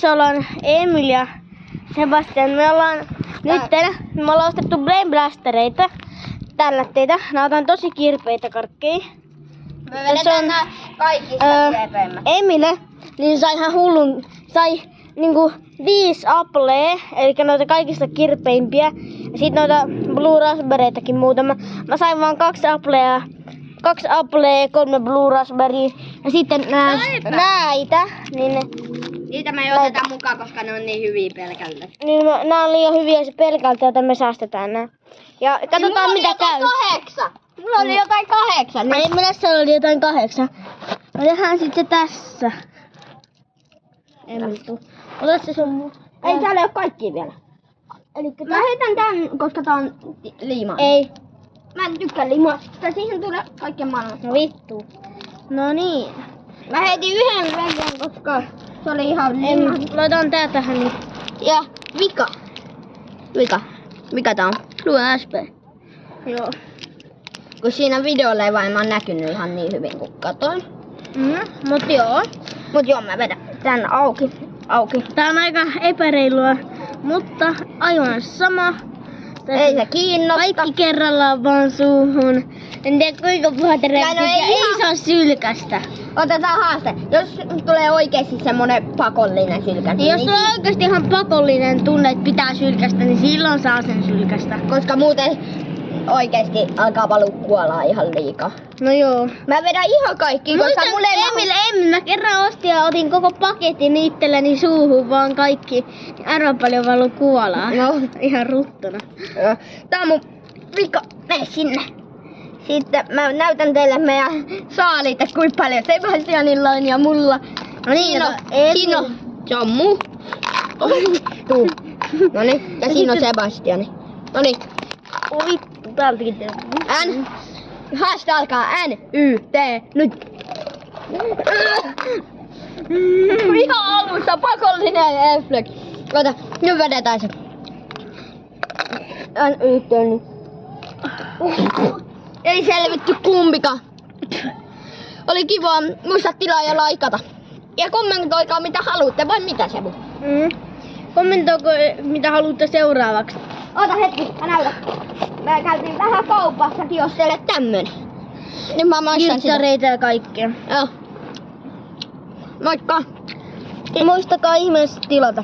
tässä ollaan Emil ja Sebastian. Me ollaan ostettu Blade Blastereita. Tällä teitä. Nää on tosi kirpeitä karkkeja. Me vedetään nää kaikista kirpeimmät. Emile niin sai ihan hullun. Sai niinku 5 applea, eli noita kaikista kirpeimpiä. Ja sit noita Blue Raspberrytakin muutama. Mä sain vaan 2 applea. 2 applea, 3 Blue Raspberry. Ja sitten näitä. Niin niitä me ei oteta mukaan, koska ne on niin hyviä pelkältä. Niin nää on liian hyviä pelkältä, joten me säästetään nää. Ja katsotaan mitä käy. Mulla oli jotain 8. Ei, minussa oli jotain 8. Me tehdään sit se tässä. Emiltu. Ota se sun muu. Ei täällä ole kaikkia vielä. Elikkä Mä heitän tän, koska tää on liimaa. Ei. Mä en tykkää liimaa. Siihen tulee kaikkien maailman. No vittu. No niin. Mä heitin yhden veden, koska se oli ihan liimaa. Laitan tää tähän nyt. Ja mikä tää on? Blue Raspberry. Joo. Kun siinä videolla ei varmaan näkynyt ihan niin hyvin kuin katoin. Mut joo. Mut joo, mä vedän tän auki. Tää on aika epäreilua, mutta aivan sama. Ei se kiinnosta. Kaikki kerrallaan vaan suuhun. En tiedä kuinka puhata ei saa sylkästä. Otetaan haaste. Jos tulee oikeesti semmonen pakollinen sylkästä. Niin jos tulee oikeesti ihan pakollinen tunne, että pitää sylkästä, niin silloin saa sen sylkästä. Koska muuten oikeesti alkaa valua kuolaa ihan liikaa. No joo. Mä vedän ihan kaikki, koska mulle ei mä kerran ostin ja otin koko paketin itselleni suuhun vaan kaikki. Arva paljon valuu kuolaa. No. Ihan ruttuna. Tää on mun vika. Mene sinne. Sitten mä näytän teille meidän saalit, että kuinka paljon Sebastianilla on ja mulla. No niin, siinä on. Se on muu. Tuu. Noniin. Ja siinä on Sebastiani. Noniin. Oi vittu, täältäkin tehdään. Haaste alkaa N-Y-T. Nyt. Ihan alussa pakollinen F-flag. Ota, nyt vedetään se. N-Y-T nyt. Ei selvitty kumpikaan. Oli kiva. Muista tilaa ja laikata. Ja kommentoikaa mitä haluatte, vai mitä Sebu? Kommentoiko mitä haluatte seuraavaksi? Ota hetki, mä näytän. Mä käytiin vähän kaupassakin, jos teille tämmönen. Nyt mä maistan sitä. Kilttareita ja kaikkea. Joo. Moikka. Muistakaa ihmeessä tilata.